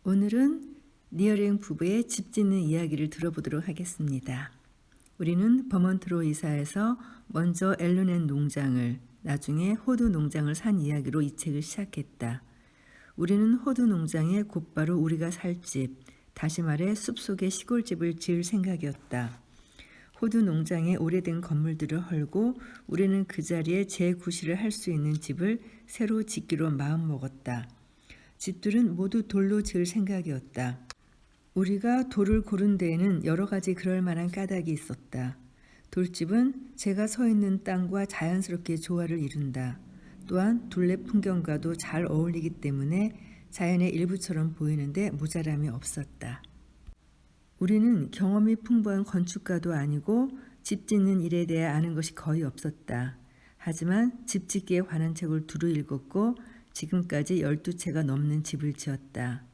오늘은 니어링 부부의 집 짓는 이야기를 들어보도록 하겠습니다. 우리는 버먼트로 이사해서 먼저 엘루넨 농장을, 나중에 호두 농장을 산 이야기로 이 책을 시작했다. 우리는 호두 농장에 곧바로 우리가 살 집, 다시 말해 숲속의 시골집을 지을 생각이었다. 호두 농장의 오래된 건물들을 헐고 우리는 그 자리에 재구실을 할 수 있는 집을 새로 짓기로 마음먹었다. 집들은 모두 돌로 지을 생각이었다. 우리가 돌을 고른 데에는 여러 가지 그럴 만한 까닭이 있었다. 돌집은 제가 서 있는 땅과 자연스럽게 조화를 이룬다. 또한 둘레 풍경과도 잘 어울리기 때문에 자연의 일부처럼 보이는데 모자람이 없었다. 우리는 경험이 풍부한 건축가도 아니고 집 짓는 일에 대해 아는 것이 거의 없었다. 하지만 집 짓기에 관한 책을 두루 읽었고 지금까지 12채가 넘는 집을 지었다.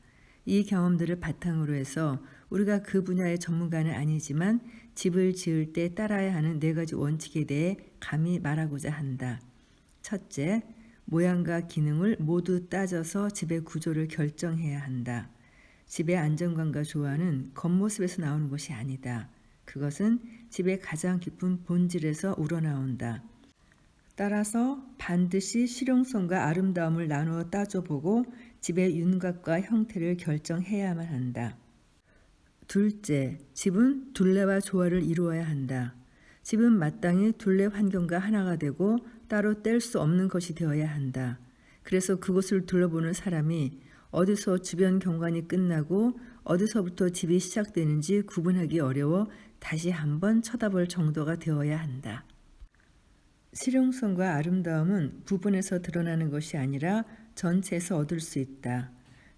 이 경험들을 바탕으로 해서 우리가 그 분야의 전문가는 아니지만 집을 지을 때 따라야 하는 4가지 원칙에 대해 감히 말하고자 한다. 첫째, 모양과 기능을 모두 따져서 집의 구조를 결정해야 한다. 집의 안정감과 조화는 겉모습에서 나오는 것이 아니다. 그것은 집의 가장 깊은 본질에서 우러나온다. 따라서 반드시 실용성과 아름다움을 나누어 따져보고 집의 윤곽과 형태를 결정해야만 한다. 둘째, 집은 둘레와 조화를 이루어야 한다. 집은 마땅히 둘레 환경과 하나가 되고 따로 뗄 수 없는 것이 되어야 한다. 그래서 그곳을 둘러보는 사람이 어디서 주변 경관이 끝나고 어디서부터 집이 시작되는지 구분하기 어려워 다시 한번 쳐다볼 정도가 되어야 한다. 실용성과 아름다움은 부분에서 드러나는 것이 아니라 전체에서 얻을 수 있다.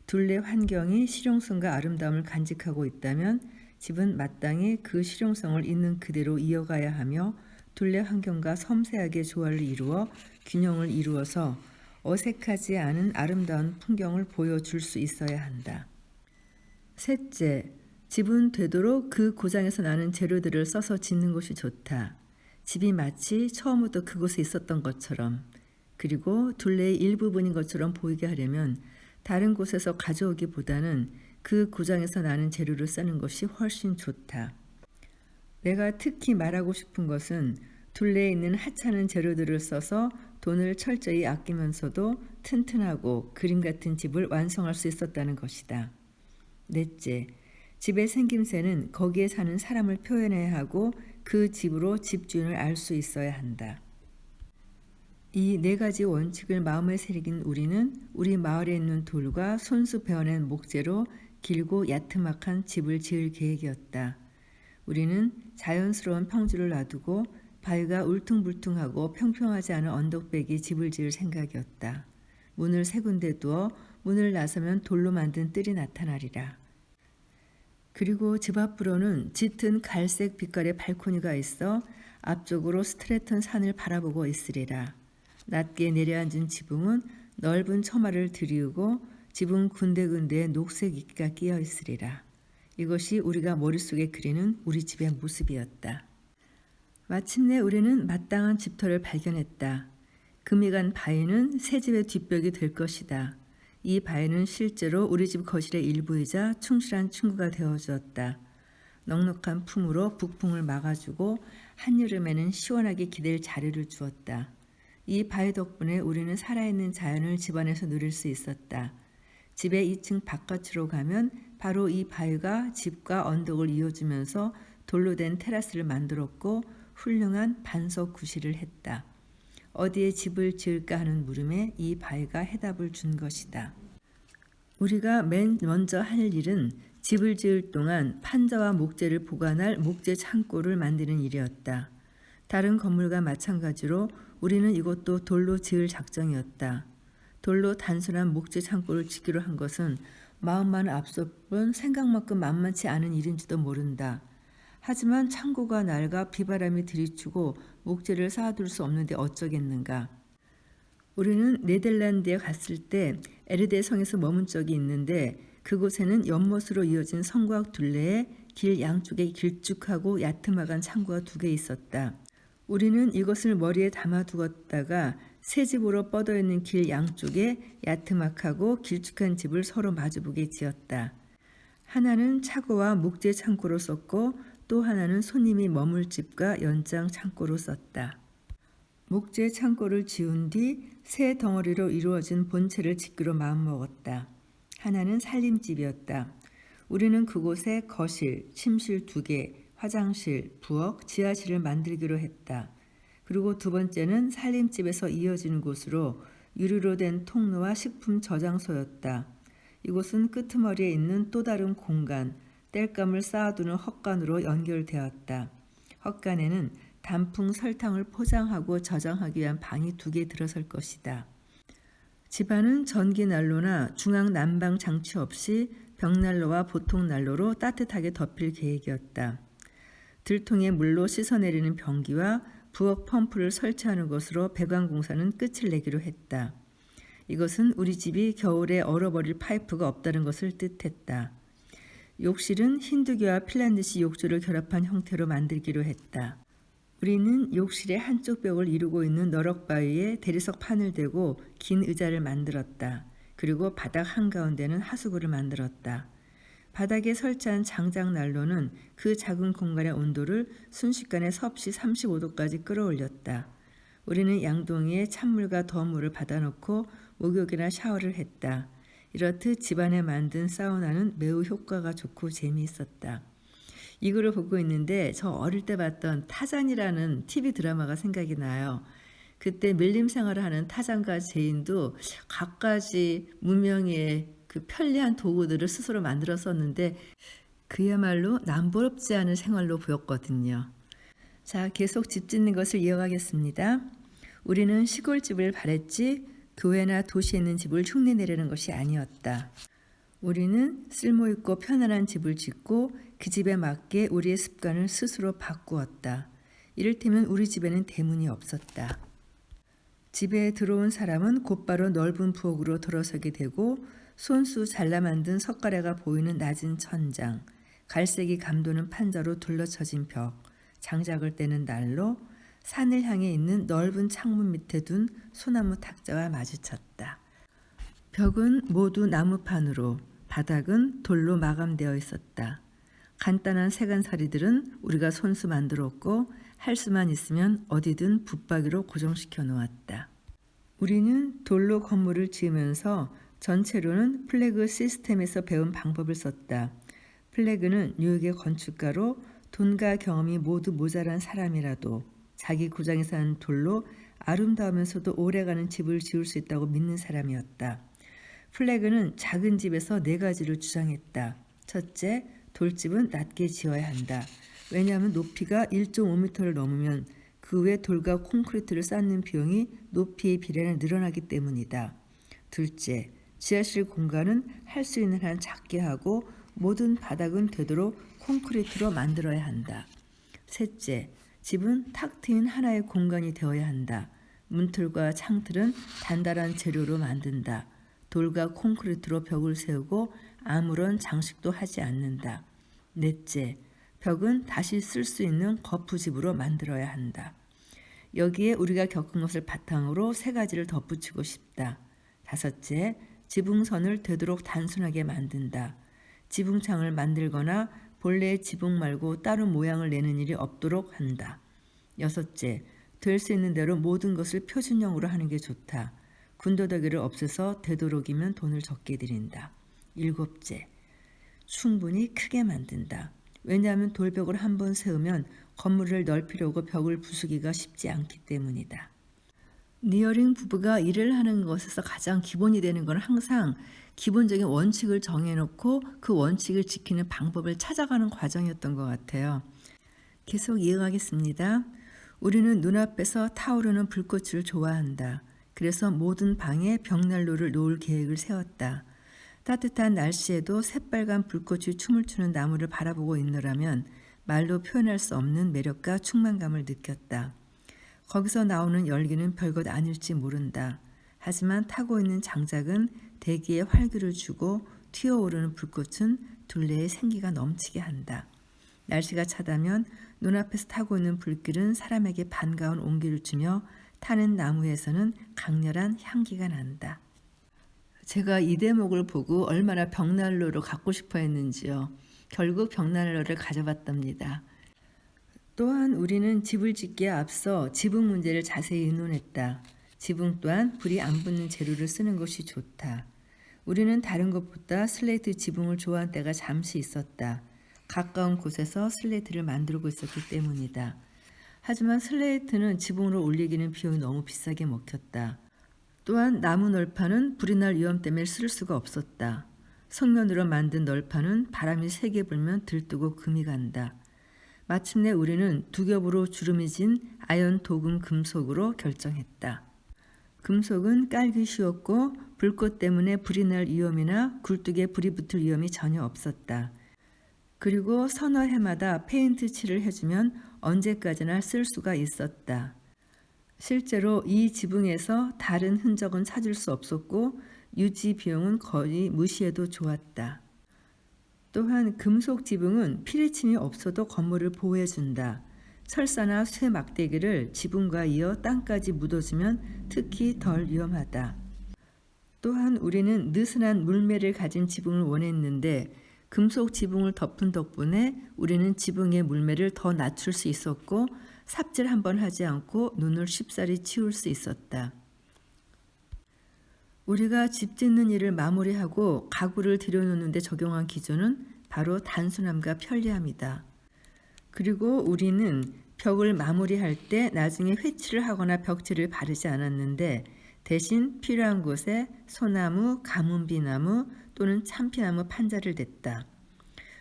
둘레 환경이 실용성과 아름다움을 간직하고 있다면 집은 마땅히 그 실용성을 있는 그대로 이어가야 하며 둘레 환경과 섬세하게 조화를 이루어 균형을 이루어서 어색하지 않은 아름다운 풍경을 보여줄 수 있어야 한다. 셋째, 집은 되도록 그 고장에서 나는 재료들을 써서 짓는 것이 좋다. 집이 마치 처음부터 그곳에 있었던 것처럼, 그리고 둘레의 일부분인 것처럼 보이게 하려면 다른 곳에서 가져오기보다는 그 고장에서 나는 재료를 쓰는 것이 훨씬 좋다. 내가 특히 말하고 싶은 것은 둘레에 있는 하찮은 재료들을 써서 돈을 철저히 아끼면서도 튼튼하고 그림 같은 집을 완성할 수 있었다는 것이다. 넷째, 집의 생김새는 거기에 사는 사람을 표현해야 하고 그 집으로 집주인을 알 수 있어야 한다. 이 4가지 원칙을 마음에 새긴 우리는 우리 마을에 있는 돌과 손수 베어낸 목재로 길고 야트막한 집을 지을 계획이었다. 우리는 자연스러운 평지를 놔두고 바위가 울퉁불퉁하고 평평하지 않은 언덕배기 집을 지을 생각이었다. 문을 3군데 두어 문을 나서면 돌로 만든 뜰이 나타나리라. 그리고 집 앞으로는 짙은 갈색 빛깔의 발코니가 있어 앞쪽으로 스트레이트한 산을 바라보고 있으리라. 낮게 내려앉은 지붕은 넓은 처마를 들이우고 지붕 군데군데에 녹색 이끼가 끼어 있으리라. 이것이 우리가 머릿속에 그리는 우리 집의 모습이었다. 마침내 우리는 마땅한 집터를 발견했다. 금이 간 바위는 새 집의 뒷벽이 될 것이다. 이 바위는 실제로 우리 집 거실의 일부이자 충실한 친구가 되어주었다. 넉넉한 품으로 북풍을 막아주고 한여름에는 시원하게 기댈 자리를 주었다. 이 바위 덕분에 우리는 살아있는 자연을 집안에서 누릴 수 있었다. 집의 2층 바깥으로 가면 바로 이 바위가 집과 언덕을 이어주면서 돌로 된 테라스를 만들었고 훌륭한 반석 구실을 했다. 어디에 집을 지을까 하는 물음에 이 바위가 해답을 준 것이다. 우리가 맨 먼저 할 일은 집을 지을 동안 판자와 목재를 보관할 목재 창고를 만드는 일이었다. 다른 건물과 마찬가지로 우리는 이것도 돌로 지을 작정이었다. 돌로 단순한 목재 창고를 짓기로 한 것은 마음만 앞서뿐 생각만큼 만만치 않은 일인지도 모른다. 하지만 창고가 낡아 비바람이 들이치고 목재를 쌓아둘 수 없는데 어쩌겠는가. 우리는 네덜란드에 갔을 때 에르데 성에서 머문 적이 있는데 그곳에는 연못으로 이어진 성곽 둘레에 길 양쪽에 길쭉하고 야트막한 창고가 2개 있었다. 우리는 이것을 머리에 담아두었다가 새 집으로 뻗어 있는 길 양쪽에 야트막하고 길쭉한 집을 서로 마주보게 지었다. 하나는 차고와 목재 창고로 썼고 또 하나는 손님이 머물 집과 연장 창고로 썼다. 목재 창고를 지은 뒤 새 덩어리로 이루어진 본체를 짓기로 마음먹었다. 하나는 살림집이었다. 우리는 그곳에 거실, 침실 2개, 화장실, 부엌, 지하실을 만들기로 했다. 그리고 두 번째는 살림집에서 이어지는 곳으로 유리로 된 통로와 식품 저장소였다. 이곳은 끄트머리에 있는 또 다른 공간, 땔감을 쌓아두는 헛간으로 연결되었다. 헛간에는 단풍 설탕을 포장하고 저장하기 위한 방이 2개 들어설 것이다. 집안은 전기 난로나 중앙 난방 장치 없이 벽난로와 보통 난로로 따뜻하게 덮일 계획이었다. 들통에 물로 씻어내리는 변기와 부엌 펌프를 설치하는 것으로 배관 공사는 끝을 내기로 했다. 이것은 우리 집이 겨울에 얼어버릴 파이프가 없다는 것을 뜻했다. 욕실은 힌두교와 핀란드식 욕조를 결합한 형태로 만들기로 했다. 우리는 욕실의 한쪽 벽을 이루고 있는 너럭바위에 대리석 판을 대고 긴 의자를 만들었다. 그리고 바닥 한가운데는 하수구를 만들었다. 바닥에 설치한 장작 난로는 그 작은 공간의 온도를 순식간에 섭씨 35도까지 끌어올렸다. 우리는 양동이에 찬물과 더운 물을 받아놓고 목욕이나 샤워를 했다. 이렇듯 집안에 만든 사우나는 매우 효과가 좋고 재미있었다. 이거를 보고 있는데 저 어릴 때 봤던 타잔이라는 TV 드라마가 생각이 나요. 그때 밀림 생활을 하는 타잔과 제인도 갖가지 문명의 그 편리한 도구들을 스스로 만들었었는데 그야말로 남부럽지 않은 생활로 보였거든요. 자, 계속 집 짓는 것을 이어가겠습니다. 우리는 시골집을 바랬지 교회나 도시에 있는 집을 흉내내려는 것이 아니었다. 우리는 쓸모있고 편안한 집을 짓고 그 집에 맞게 우리의 습관을 스스로 바꾸었다. 이를테면 우리 집에는 대문이 없었다. 집에 들어온 사람은 곧바로 넓은 부엌으로 들어서게 되고 손수 잘라 만든 석가래가 보이는 낮은 천장, 갈색이 감도는 판자로 둘러쳐진 벽, 장작을 떼는 난로, 산을 향해 있는 넓은 창문 밑에 둔 소나무 탁자와 마주쳤다. 벽은 모두 나무판으로, 바닥은 돌로 마감되어 있었다. 간단한 세간살이들은 우리가 손수 만들었고 할 수만 있으면 어디든 붙박이로 고정시켜 놓았다. 우리는 돌로 건물을 지으면서 전체로는 플래그 시스템에서 배운 방법을 썼다. 플래그는 뉴욕의 건축가로 돈과 경험이 모두 모자란 사람이라도 자기 고장에 산 돌로 아름다우면서도 오래가는 집을 지을 수 있다고 믿는 사람이었다. 플래그는 작은 집에서 4가지를 주장했다. 첫째, 돌집은 낮게 지어야 한다. 왜냐하면 높이가 1.5m를 넘으면 그 위에 돌과 콘크리트를 쌓는 비용이 높이에 비례해 늘어나기 때문이다. 둘째, 지하실 공간은 할 수 있는 한 작게 하고 모든 바닥은 되도록 콘크리트로 만들어야 한다. 셋째, 집은 탁 트인 하나의 공간이 되어야 한다. 문틀과 창틀은 단단한 재료로 만든다. 돌과 콘크리트로 벽을 세우고 아무런 장식도 하지 않는다. 넷째, 벽은 다시 쓸 수 있는 거푸집으로 만들어야 한다. 여기에 우리가 겪은 것을 바탕으로 3가지를 덧붙이고 싶다. 다섯째, 지붕선을 되도록 단순하게 만든다. 지붕창을 만들거나 본래의 지붕 말고 따로 모양을 내는 일이 없도록 한다. 여섯째, 될 수 있는 대로 모든 것을 표준형으로 하는 게 좋다. 군더더기를 없애서 되도록이면 돈을 적게 들인다. 일곱째, 충분히 크게 만든다. 왜냐하면 돌벽을 한번 세우면 건물을 넓히려고 벽을 부수기가 쉽지 않기 때문이다. 니어링 부부가 일을 하는 것에서 가장 기본이 되는 건 항상 기본적인 원칙을 정해놓고 그 원칙을 지키는 방법을 찾아가는 과정이었던 것 같아요. 계속 이어가겠습니다. 우리는 눈앞에서 타오르는 불꽃을 좋아한다. 그래서 모든 방에 벽난로를 놓을 계획을 세웠다. 따뜻한 날씨에도 새빨간 불꽃이 춤을 추는 나무를 바라보고 있노라면 말로 표현할 수 없는 매력과 충만감을 느꼈다. 거기서 나오는 열기는 별것 아닐지 모른다. 하지만 타고 있는 장작은 대기에 활기를 주고 튀어오르는 불꽃은 둘레에 생기가 넘치게 한다. 날씨가 차다면 눈앞에서 타고 있는 불길은 사람에게 반가운 온기를 주며 타는 나무에서는 강렬한 향기가 난다. 제가 이 대목을 보고 얼마나 벽난로를 갖고 싶어 했는지요. 결국 벽난로를 가져봤답니다. 또한 우리는 집을 짓기에 앞서 지붕 문제를 자세히 의논했다. 지붕 또한 불이 안 붙는 재료를 쓰는 것이 좋다. 우리는 다른 것보다 슬레이트 지붕을 좋아한 때가 잠시 있었다. 가까운 곳에서 슬레이트를 만들고 있었기 때문이다. 하지만 슬레이트는 지붕으로 올리기는 비용이 너무 비싸게 먹혔다. 또한 나무 널판은 불이 날 위험 때문에 쓸 수가 없었다. 석면으로 만든 널판은 바람이 세게 불면 들뜨고 금이 간다. 마침내 우리는 두 겹으로 주름이 진 아연 도금 금속으로 결정했다. 금속은 깔기 쉬웠고 불꽃 때문에 불이 날 위험이나 굴뚝에 불이 붙을 위험이 전혀 없었다. 그리고 서너 해마다 페인트 칠을 해주면 언제까지나 쓸 수가 있었다. 실제로 이 지붕에서 다른 흔적은 찾을 수 없었고 유지 비용은 거의 무시해도 좋았다. 또한 금속 지붕은 피리침이 없어도 건물을 보호해준다. 설사나 쇠 막대기를 지붕과 이어 땅까지 묻어주면 특히 덜 위험하다. 또한 우리는 느슨한 물매를 가진 지붕을 원했는데 금속 지붕을 덮은 덕분에 우리는 지붕의 물매를 더 낮출 수 있었고 삽질 한번 하지 않고 눈을 쉽사리 치울 수 있었다. 우리가 집 짓는 일을 마무리하고 가구를 들여놓는 데 적용한 기준은 바로 단순함과 편리함이다. 그리고 우리는 벽을 마무리할 때 나중에 회칠을 하거나 벽지를 바르지 않았는데 대신 필요한 곳에 소나무, 가문비나무 또는 참피나무 판자를 댔다.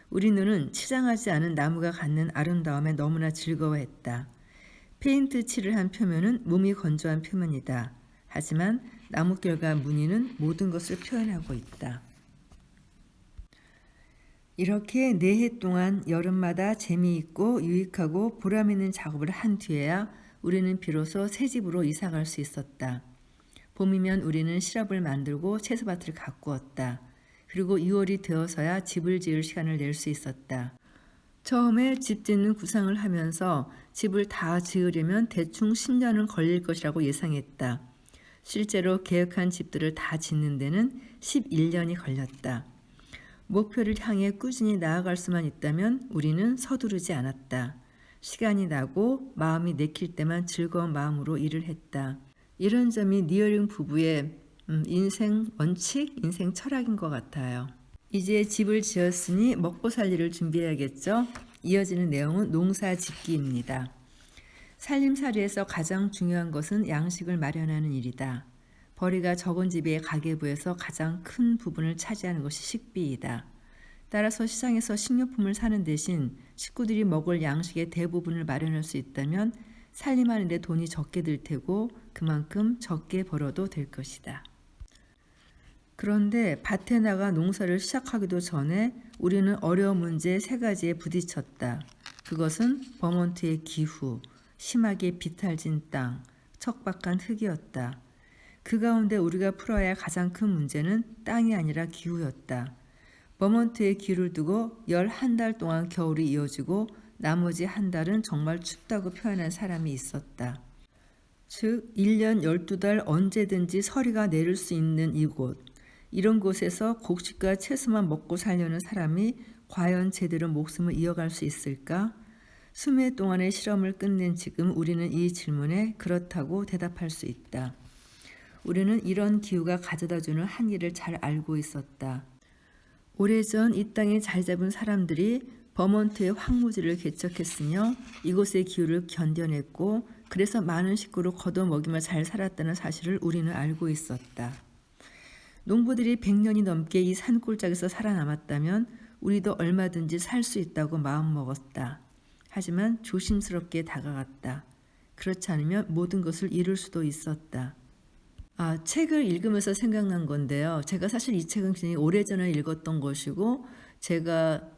우리 눈은 치장하지 않은 나무가 갖는 아름다움에 너무나 즐거워했다. 페인트 칠을 한 표면은 몸이 건조한 표면이다. 하지만 나뭇결과 무늬는 모든 것을 표현하고 있다. 이렇게 4해 동안 여름마다 재미있고 유익하고 보람있는 작업을 한 뒤에야 우리는 비로소 새 집으로 이사갈 수 있었다. 봄이면 우리는 시럽을 만들고 채소밭을 가꾸었다. 그리고 2월이 되어서야 집을 지을 시간을 낼 수 있었다. 처음에 집 짓는 구상을 하면서 집을 다 지으려면 대충 10년은 걸릴 것이라고 예상했다. 실제로 계획한 집들을 다 짓는 데는 11년이 걸렸다. 목표를 향해 꾸준히 나아갈 수만 있다면 우리는 서두르지 않았다. 시간이 나고 마음이 내킬 때만 즐거운 마음으로 일을 했다. 이런 점이 니어링 부부의 인생 원칙, 인생 철학인 것 같아요. 이제 집을 지었으니 먹고 살 일을 준비해야겠죠? 이어지는 내용은 농사 짓기입니다. 살림살이에서 가장 중요한 것은 양식을 마련하는 일이다. 벌이가 적은 집의 가계부에서 가장 큰 부분을 차지하는 것이 식비이다. 따라서 시장에서 식료품을 사는 대신 식구들이 먹을 양식의 대부분을 마련할 수 있다면 살림하는 데 돈이 적게 들 테고 그만큼 적게 벌어도 될 것이다. 그런데 밭에 나가 농사를 시작하기도 전에 우리는 어려운 문제 3가지에 부딪혔다. 그것은 버몬트의 기후, 심하게 비탈진 땅, 척박한 흙이었다. 그 가운데 우리가 풀어야 할 가장 큰 문제는 땅이 아니라 기후였다. 버몬트의 기후를 두고 11달 동안 겨울이 이어지고 나머지 한 달은 정말 춥다고 표현한 사람이 있었다. 즉 1년 12달 언제든지 서리가 내릴 수 있는 이곳. 이런 곳에서 곡식과 채소만 먹고 살려는 사람이 과연 제대로 목숨을 이어갈 수 있을까? 수몇 동안의 실험을 끝낸 지금 우리는 이 질문에 그렇다고 대답할 수 있다. 우리는 이런 기후가 가져다주는 한계를 잘 알고 있었다. 오래전 이 땅에 자리 잡은 사람들이 버몬트의 황무지를 개척했으며 이곳의 기후를 견뎌냈고 그래서 많은 식구를 걷어먹이며 잘 살았다는 사실을 우리는 알고 있었다. 농부들이 100년이 넘게 이 산골짜기에서 살아남았다면 우리도 얼마든지 살 수 있다고 마음먹었다. 하지만 조심스럽게 다가갔다. 그렇지 않으면 모든 것을 잃을 수도 있었다. 책을 읽으면서 생각난 건데요. 제가 사실 이 책은 굉장히 오래전에 읽었던 것이고 제가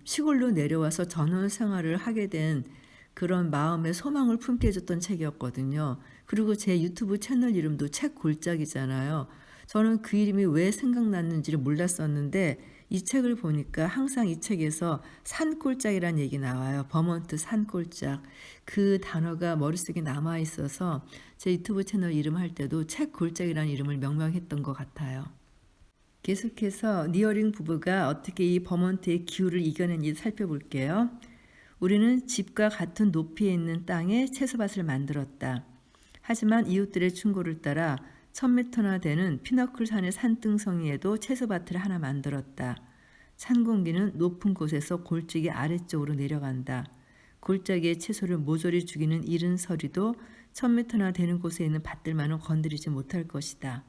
시골로 내려와서 전원 생활을 하게 된 그런 마음의 소망을 품게 해줬던 책이었거든요. 그리고 제 유튜브 채널 이름도 책 골짜기잖아요. 저는 그 이름이 왜 생각났는지를 몰랐었는데 이 책을 보니까 항상 이 책에서 산골짜기란 얘기 나와요. 버몬트 산골짜. 그 단어가 머릿속에 남아 있어서 제 유튜브 채널 이름 할 때도 책 골짜기라는 이름을 명명했던 것 같아요. 계속해서 니어링 부부가 어떻게 이 버몬트의 기후를 이겨낸지 살펴볼게요. 우리는 집과 같은 높이에 있는 땅에 채소밭을 만들었다. 하지만 이웃들의 충고를 따라 1000m나 되는 피너클 산의 산등성이에도 채소밭을 하나 만들었다. 찬 공기는 높은 곳에서 골짜기 아래쪽으로 내려간다. 골짜기의 채소를 모조리 죽이는 이른 서리도 1000m나 되는 곳에 있는 밭들만은 건드리지 못할 것이다.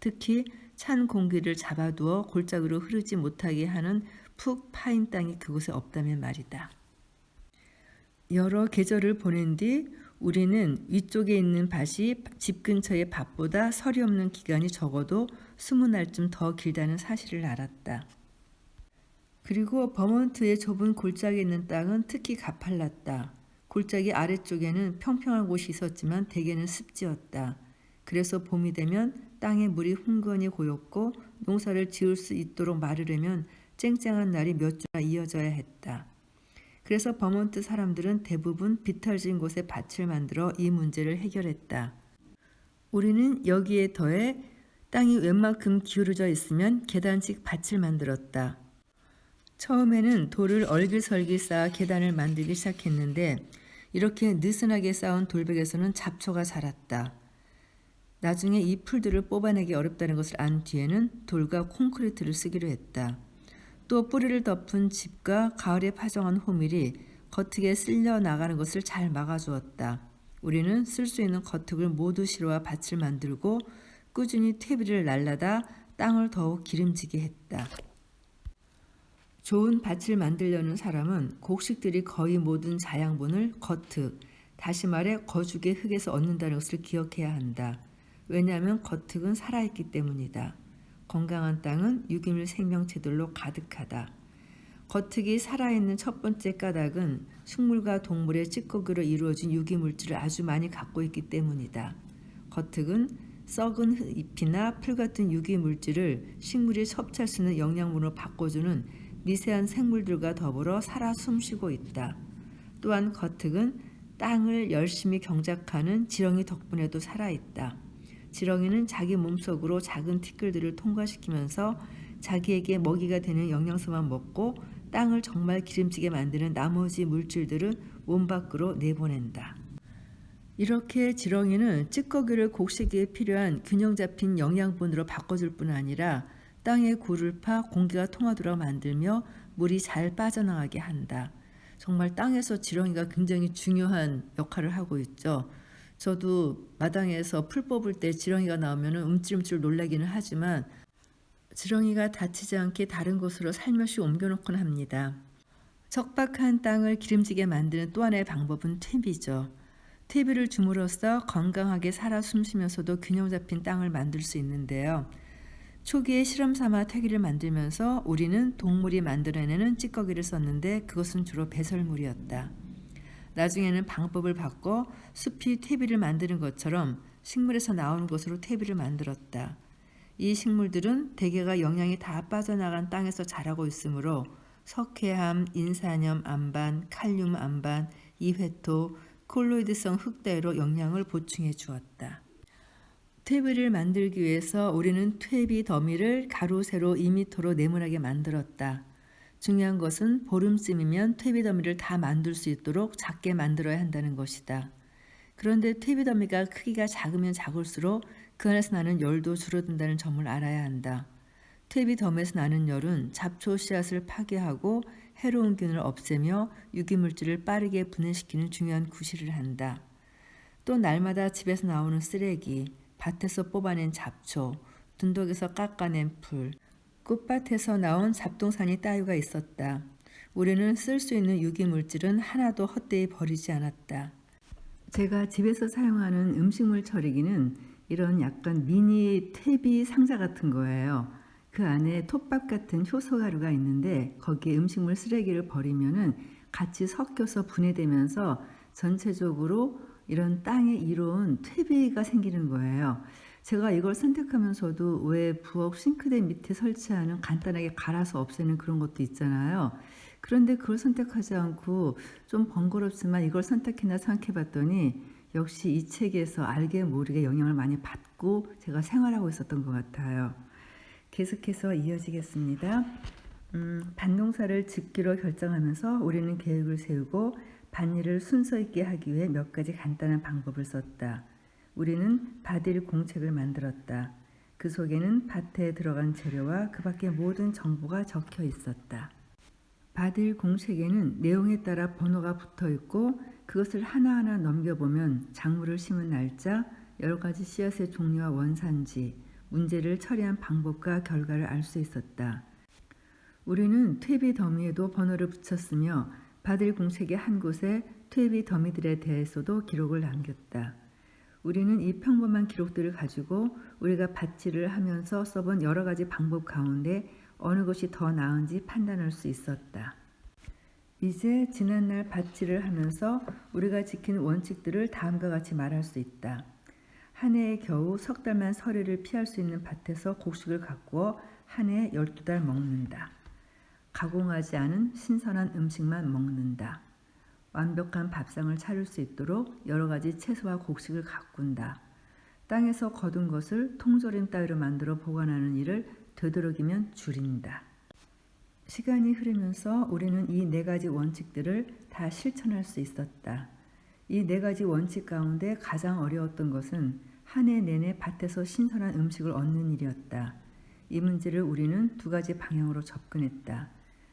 특히 찬 공기를 잡아두어 골짜기로 흐르지 못하게 하는 푹 파인 땅이 그곳에 없다면 말이다. 여러 계절을 보낸 뒤 우리는 위쪽에 있는 밭이 집 근처의 밭보다 설이 없는 기간이 적어도 20날쯤 더 길다는 사실을 알았다. 그리고 버몬트의 좁은 골짜기에 있는 땅은 특히 가팔랐다. 골짜기 아래쪽에는 평평한 곳이 있었지만 대개는 습지였다. 그래서 봄이 되면 땅에 물이 흥건히 고였고 농사를 지을 수 있도록 마르려면 쨍쨍한 날이 몇 주나 이어져야 했다. 그래서 버몬트 사람들은 대부분 비탈진 곳에 밭을 만들어 이 문제를 해결했다. 우리는 여기에 더해 땅이 웬만큼 기울어져 있으면 계단식 밭을 만들었다. 처음에는 돌을 얼기설기 쌓아 계단을 만들기 시작했는데 이렇게 느슨하게 쌓은 돌벽에서는 잡초가 자랐다. 나중에 이 풀들을 뽑아내기 어렵다는 것을 안 뒤에는 돌과 콘크리트를 쓰기로 했다. 또 뿌리를 덮은 집과 가을에 파종한 호밀이 겉흙에 쓸려 나가는 것을 잘 막아주었다. 우리는 쓸 수 있는 겉흙을 모두 실어와 밭을 만들고 꾸준히 퇴비를 날라다 땅을 더욱 기름지게 했다. 좋은 밭을 만들려는 사람은 곡식들이 거의 모든 자양분을 겉흙, 다시 말해 거죽의 흙에서 얻는다는 것을 기억해야 한다. 왜냐하면 겉흙은 살아있기 때문이다. 건강한 땅은 유기물 생명체들로 가득하다. 겉흙이 살아있는 첫 번째 까닭은 식물과 동물의 찌꺼기로 이루어진 유기물질을 아주 많이 갖고 있기 때문이다. 겉흙은 썩은 잎이나 풀 같은 유기물질을 식물이 섭취할 수 있는 영양분으로 바꿔주는 미세한 생물들과 더불어 살아 숨쉬고 있다. 또한 겉흙은 땅을 열심히 경작하는 지렁이 덕분에도 살아있다. 지렁이는 자기 몸속으로 작은 티끌들을 통과시키면서 자기에게 먹이가 되는 영양소만 먹고 땅을 정말 기름지게 만드는 나머지 물질들을 몸 밖으로 내보낸다. 이렇게 지렁이는 찌꺼기를 곡식에 필요한 균형 잡힌 영양분으로 바꿔줄 뿐 아니라 땅에 굴을 파 공기가 통하도록 만들며 물이 잘 빠져나가게 한다. 정말 땅에서 지렁이가 굉장히 중요한 역할을 하고 있죠. 저도 마당에서 풀 뽑을 때 지렁이가 나오면 움찔움찔 놀라기는 하지만 지렁이가 다치지 않게 다른 곳으로 살며시 옮겨놓곤 합니다. 척박한 땅을 기름지게 만드는 또 하나의 방법은 퇴비죠. 퇴비를 줌으로써 건강하게 살아 숨쉬면서도 균형 잡힌 땅을 만들 수 있는데요. 초기에 실험 삼아 퇴비를 만들면서 우리는 동물이 만들어내는 찌꺼기를 썼는데 그것은 주로 배설물이었다. 나중에는 방법을 바꿔 숲이 퇴비를 만드는 것처럼 식물에서 나오는 것으로 퇴비를 만들었다. 이 식물들은 대개가 영양이 다 빠져나간 땅에서 자라고 있으므로 석회암, 인산염 암반, 칼륨 암반, 이회토, 콜로이드성 흙대로 영양을 보충해 주었다. 퇴비를 만들기 위해서 우리는 퇴비 더미를 가로 세로 2m로 네모나게 만들었다. 중요한 것은 보름쯤이면 퇴비 더미를 다 만들 수 있도록 작게 만들어야 한다는 것이다. 그런데 퇴비 더미가 크기가 작으면 작을수록 그 안에서 나는 열도 줄어든다는 점을 알아야 한다. 퇴비 더미에서 나는 열은 잡초 씨앗을 파괴하고 해로운 균을 없애며 유기물질을 빠르게 분해시키는 중요한 구실을 한다. 또 날마다 집에서 나오는 쓰레기, 밭에서 뽑아낸 잡초, 둔덕에서 깎아낸 풀, 꽃밭에서 나온 잡동사니 따위가 있었다. 우리는 쓸 수 있는 유기물질은 하나도 헛되이 버리지 않았다. 제가 집에서 사용하는 음식물 처리기는 이런 약간 미니 퇴비 상자 같은 거예요. 그 안에 톱밥 같은 효소 가루가 있는데 거기에 음식물 쓰레기를 버리면은 같이 섞여서 분해되면서 전체적으로 이런 땅에 이로운 퇴비가 생기는 거예요. 제가 이걸 선택하면서도 왜 부엌 싱크대 밑에 설치하는 간단하게 갈아서 없애는 그런 것도 있잖아요. 그런데 그걸 선택하지 않고 좀 번거롭지만 이걸 선택했나 생각해 봤더니 역시 이 책에서 알게 모르게 영향을 많이 받고 제가 생활하고 있었던 것 같아요. 계속해서 이어지겠습니다. 밭농사를 짓기로 결정하면서 우리는 계획을 세우고 밭일을 순서 있게 하기 위해 몇 가지 간단한 방법을 썼다. 우리는 밭일 공책을 만들었다. 그 속에는 밭에 들어간 재료와 그 밖의 모든 정보가 적혀 있었다. 밭일 공책에는 내용에 따라 번호가 붙어 있고 그것을 하나하나 넘겨보면 작물을 심은 날짜, 여러 가지 씨앗의 종류와 원산지, 문제를 처리한 방법과 결과를 알 수 있었다. 우리는 퇴비 더미에도 번호를 붙였으며 밭일 공책의 한 곳에 퇴비 더미들에 대해서도 기록을 남겼다. 우리는 이 평범한 기록들을 가지고 우리가 밭질을 하면서 써본 여러 가지 방법 가운데 어느 것이 더 나은지 판단할 수 있었다. 이제 지난날 밭질을 하면서 우리가 지킨 원칙들을 다음과 같이 말할 수 있다. 한 해에 겨우 석 달만 서리를 피할 수 있는 밭에서 곡식을 가꾸어 한 해에 12달 먹는다. 가공하지 않은 신선한 음식만 먹는다. 완벽한 밥상을 차릴 수 있도록 여러 가지 채소와 곡식을 가꾼다. 땅에서 거둔 것을 통조림 따위로 만들어 보관하는 일을 되도록이면 줄인다. 시간이 흐르면서 우리는 이 네 가지 원칙들을 다 실천할 수 있었다. 이 네 가지 원칙 가운데 가장 어려웠던 것은 한 해 내내 밭에서 신선한 음식을 얻는 일이었다. 이 문제를 우리는 두 가지 방향으로 접근했다.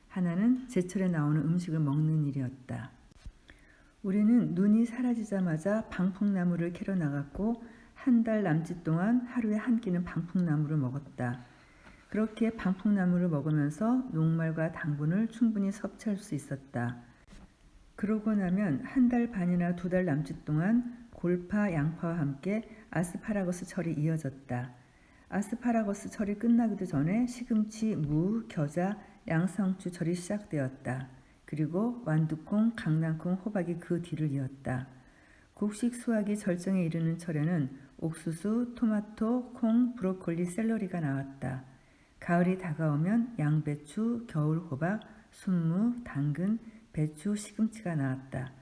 하나는 제철에 나오는 음식을 먹는 일이었다. 우리는 눈이 사라지자마자 방풍나무를 캐러 나갔고 한 달 남짓 동안 하루에 한 끼는 방풍나무를 먹었다. 그렇게 방풍나무를 먹으면서 녹말과 당분을 충분히 섭취할 수 있었다. 그러고 나면 한 달 반이나 두 달 남짓 동안 골파, 양파와 함께 아스파라거스 철이 이어졌다. 아스파라거스 철이 끝나기도 전에 시금치, 무, 겨자, 양상추 철이 시작되었다. 그리고 완두콩, 강낭콩, 호박이 그 뒤를 이었다. 곡식 수확이 절정에 이르는 철에는 옥수수, 토마토, 콩, 브로콜리, 샐러리가 나왔다. 가을이 다가오면 양배추, 겨울 호박, 순무, 당근, 배추, 시금치가 나왔다.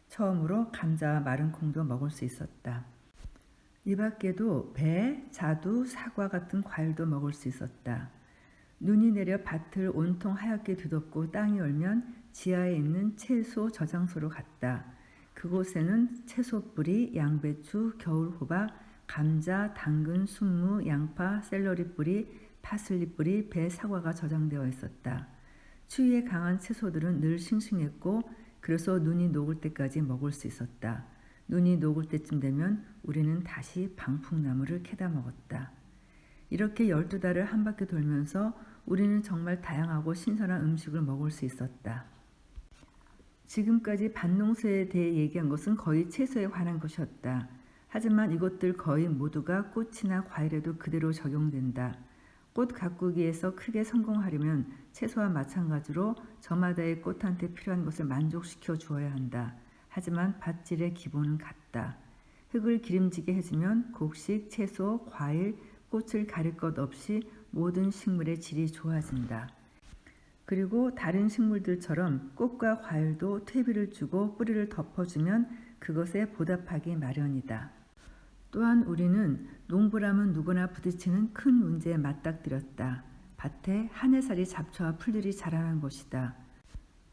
처음으로 감자와 마른 콩도 먹을 수 있었다. 이 밖에도 배, 자두, 사과 같은 과일도 먹을 수 있었다. 눈이 내려 밭을 온통 하얗게 뒤덮고 땅이 얼면 지하에 있는 채소 저장소로 갔다. 그곳에는 채소 뿌리, 양배추, 겨울 호박, 감자, 당근, 순무, 양파, 샐러리 뿌리, 파슬리 뿌리, 배, 사과가 저장되어 있었다. 추위에 강한 채소들은 늘 싱싱했고 그래서 눈이 녹을 때까지 먹을 수 있었다. 눈이 녹을 때쯤 되면 우리는 다시 방풍나무를 캐다 먹었다. 이렇게 12달을 한 바퀴 돌면서 우리는 정말 다양하고 신선한 음식을 먹을 수 있었다. 지금까지 밭농사에 대해 얘기한 것은 거의 채소에 관한 것이었다. 하지만 이것들 거의 모두가 꽃이나 과일에도 그대로 적용된다. 꽃 가꾸기에서 크게 성공하려면 채소와 마찬가지로 저마다의 꽃한테 필요한 것을 만족시켜 주어야 한다. 하지만 밭질의 기본은 같다. 흙을 기름지게 해주면 곡식, 채소, 과일, 꽃을 가릴 것 없이 모든 식물의 질이 좋아진다. 그리고 다른 식물들처럼 꽃과 과일도 퇴비를 주고 뿌리를 덮어주면 그것에 보답하기 마련이다. 또한 우리는 농부라면 누구나 부딪히는 큰 문제에 맞닥뜨렸다. 밭에 한해살이 잡초와 풀들이 자라는 것이다.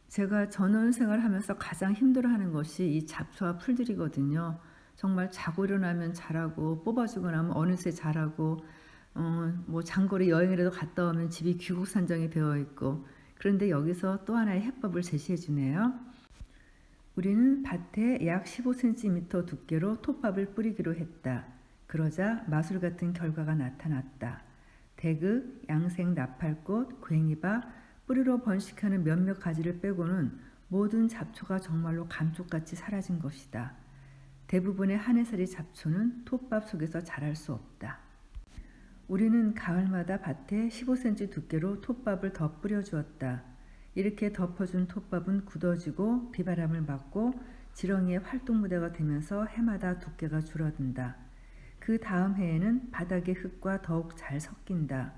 제가 전원 생활하면서 가장 힘들어하는 것이 이 잡초와 풀들이거든요. 정말 자고 일어나면 자라고 뽑아주고 나면 어느새 자라고 뭐 장거리 여행이라도 갔다 오면 집이 귀국산정이 되어 있고 그런데 여기서 또 하나의 해법을 제시해 주네요. 우리는 밭에 약 15cm 두께로 톱밥을 뿌리기로 했다. 그러자 마술 같은 결과가 나타났다. 대극, 양생 나팔꽃, 괭이밥, 뿌리로 번식하는 몇몇 가지를 빼고는 모든 잡초가 정말로 감쪽같이 사라진 것이다. 대부분의 한해살이 잡초는 톱밥 속에서 자랄 수 없다. 우리는 가을마다 밭에 15cm 두께로 톱밥을 더 뿌려주었다. 이렇게 덮어준 톱밥은 굳어지고 비바람을 맞고 지렁이의 활동무대가 되면서 해마다 두께가 줄어든다. 그 다음 해에는 바닥의 흙과 더욱 잘 섞인다.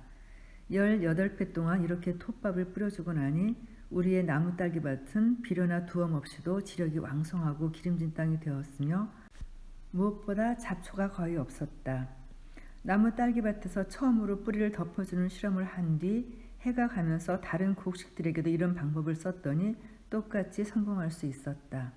18회 동안 이렇게 톱밥을 뿌려주고 나니 우리의 나무 딸기밭은 비료나 두엄 없이도 지력이 왕성하고 기름진 땅이 되었으며 무엇보다 잡초가 거의 없었다. 나무 딸기밭에서 처음으로 뿌리를 덮어주는 실험을 한 뒤 해가 가면서 다른 곡식들에게도 이런 방법을 썼더니 똑같이 성공할 수 있었다.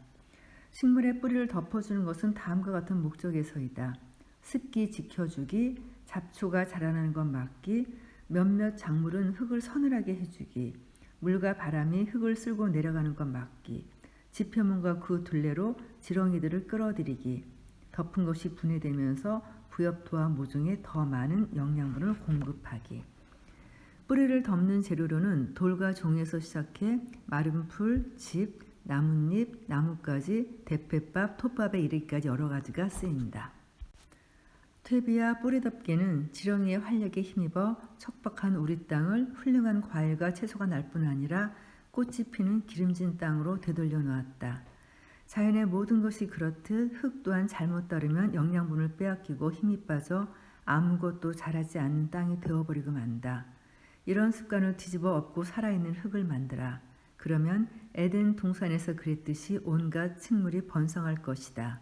식물의 뿌리를 덮어주는 것은 다음과 같은 목적에서이다. 습기 지켜주기, 잡초가 자라나는 것 막기, 몇몇 작물은 흙을 서늘하게 해주기, 물과 바람이 흙을 쓸고 내려가는 것 막기, 지표문과 그 둘레로 지렁이들을 끌어들이기, 덮은 것이 분해되면서 부엽토와 모종에 더 많은 영양분을 공급하기. 뿌리를 덮는 재료로는 돌과 종에서 시작해 마른 풀, 짚, 나뭇잎, 나뭇가지, 대패밥, 톱밥에 이르기까지 여러 가지가 쓰인다. 퇴비와 뿌리 덮개는 지렁이의 활력에 힘입어 척박한 우리 땅을 훌륭한 과일과 채소가 날 뿐 아니라 꽃이 피는 기름진 땅으로 되돌려 놓았다. 자연의 모든 것이 그렇듯 흙 또한 잘못 따르면 영양분을 빼앗기고 힘이 빠져 아무것도 자라지 않는 땅이 되어버리고 만다. 이런 습관을 뒤집어 엎고 살아있는 흙을 만들어. 그러면 에덴 동산에서 그랬듯이 온갖 식물이 번성할 것이다.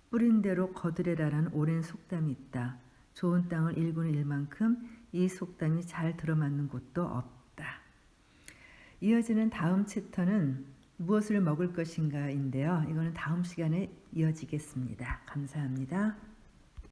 뿌린 대로 거두래라라는 오랜 속담이 있다. 좋은 땅을 1분의 1만큼 이 속담이 잘 들어맞는 곳도 없다. 이어지는 다음 챕터는 무엇을 먹을 것인가인데요. 이거는 다음 시간에 이어지겠습니다. 감사합니다.